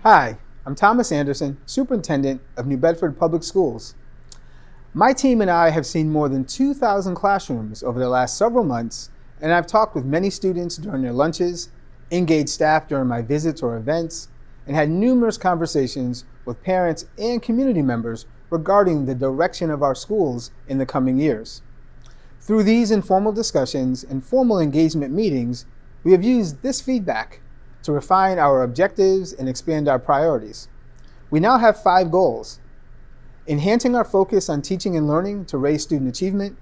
Hi, I'm Thomas Anderson, Superintendent of New Bedford Public Schools. My team and I have seen more than 2,000 classrooms over the last several months, and I've talked with many students during their lunches, engaged staff during my visits or events, and had numerous conversations with parents and community members regarding the direction of our schools in the coming years. Through these informal discussions and formal engagement meetings, we have used this feedback to refine our objectives and expand our priorities. We now have 5 goals: enhancing our focus on teaching and learning to raise student achievement,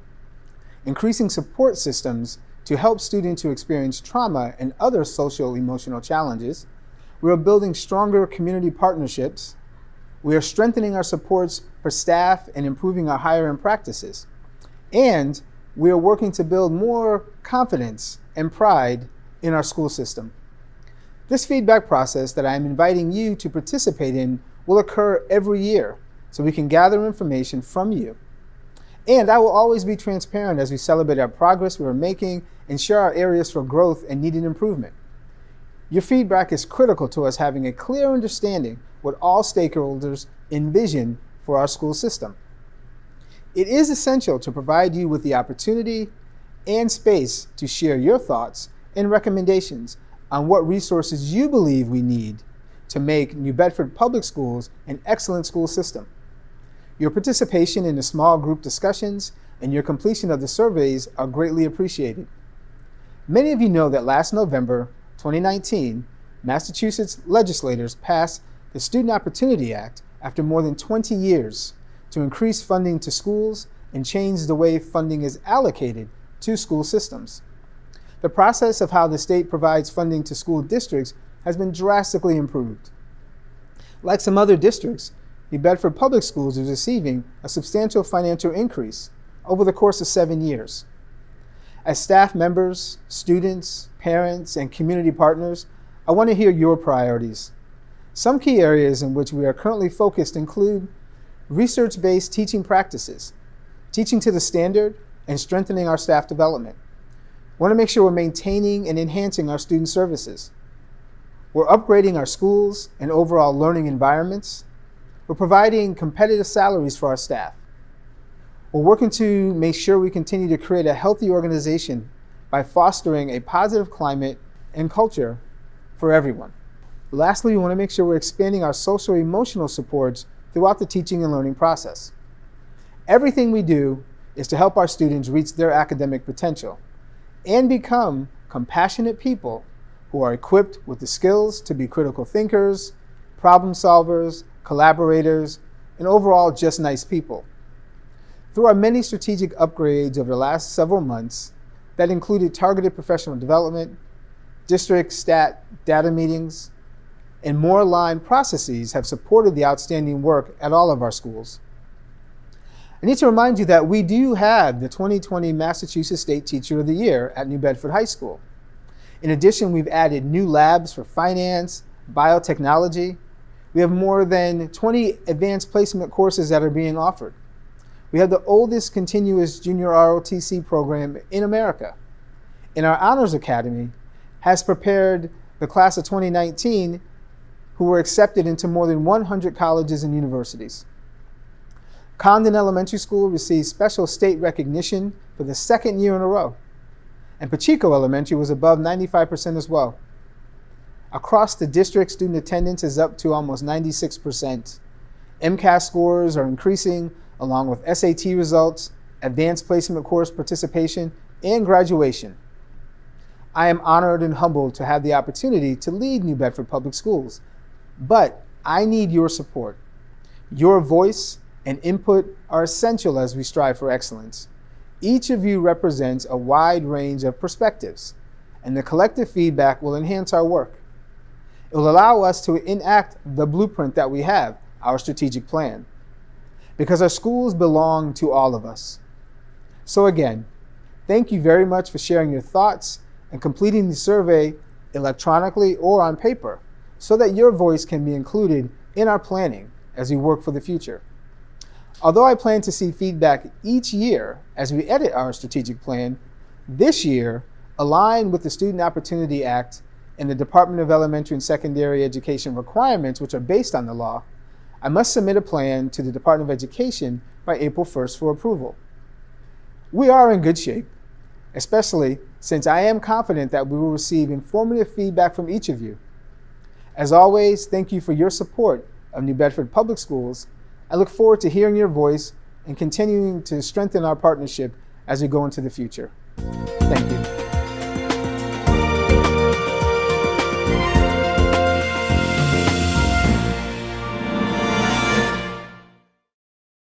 increasing support systems to help students who experience trauma and other social emotional challenges. We are building stronger community partnerships. We are strengthening our supports for staff and improving our hiring practices. And we are working to build more confidence and pride in our school system. This feedback process that I am inviting you to participate in will occur every year, so we can gather information from you. And I will always be transparent as we celebrate our progress we are making and share our areas for growth and needed improvement. Your feedback is critical to us having a clear understanding what all stakeholders envision for our school system. It is essential to provide you with the opportunity and space to share your thoughts and recommendations on what resources you believe we need to make New Bedford Public Schools an excellent school system. Your participation in the small group discussions and your completion of the surveys are greatly appreciated. Many of you know that last November 2019, Massachusetts legislators passed the Student Opportunity Act after more than 20 years to increase funding to schools and change the way funding is allocated to school systems. The process of how the state provides funding to school districts has been drastically improved. Like some other districts, New Bedford Public Schools is receiving a substantial financial increase over the course of 7 years. As staff members, students, parents, and community partners, I want to hear your priorities. Some key areas in which we are currently focused include research-based teaching practices, teaching to the standard, and strengthening our staff development. We want to make sure we're maintaining and enhancing our student services. We're upgrading our schools and overall learning environments. We're providing competitive salaries for our staff. We're working to make sure we continue to create a healthy organization by fostering a positive climate and culture for everyone. Lastly, we want to make sure we're expanding our social emotional supports throughout the teaching and learning process. Everything we do is to help our students reach their academic potential and become compassionate people who are equipped with the skills to be critical thinkers, problem solvers, collaborators, and overall just nice people. Through our many strategic upgrades over the last several months that included targeted professional development, district stat data meetings, and more aligned processes have supported the outstanding work at all of our schools. I need to remind you that we do have the 2020 Massachusetts State Teacher of the Year at New Bedford High School. In addition, we've added new labs for finance, biotechnology. We have more than 20 advanced placement courses that are being offered. We have the oldest continuous junior ROTC program in America. And our Honors Academy has prepared the class of 2019 who were accepted into more than 100 colleges and universities. Condon Elementary School received special state recognition for the 2nd year in a row. And Pacheco Elementary was above 95% as well. Across the district, student attendance is up to almost 96%. MCAS scores are increasing along with SAT results, advanced placement course participation, and graduation. I am honored and humbled to have the opportunity to lead New Bedford Public Schools, but I need your support. Your voice and input are essential as we strive for excellence. Each of you represents a wide range of perspectives, and the collective feedback will enhance our work. It will allow us to enact the blueprint that we have, our strategic plan, because our schools belong to all of us. So again, thank you very much for sharing your thoughts and completing the survey electronically or on paper so that your voice can be included in our planning as we work for the future. Although I plan to see feedback each year as we edit our strategic plan, this year, aligned with the Student Opportunity Act and the Department of Elementary and Secondary Education requirements, which are based on the law, I must submit a plan to the Department of Education by April 1st for approval. We are in good shape, especially since I am confident that we will receive informative feedback from each of you. As always, thank you for your support of New Bedford Public Schools. I look forward to hearing your voice and continuing to strengthen our partnership as we go into the future. Thank you.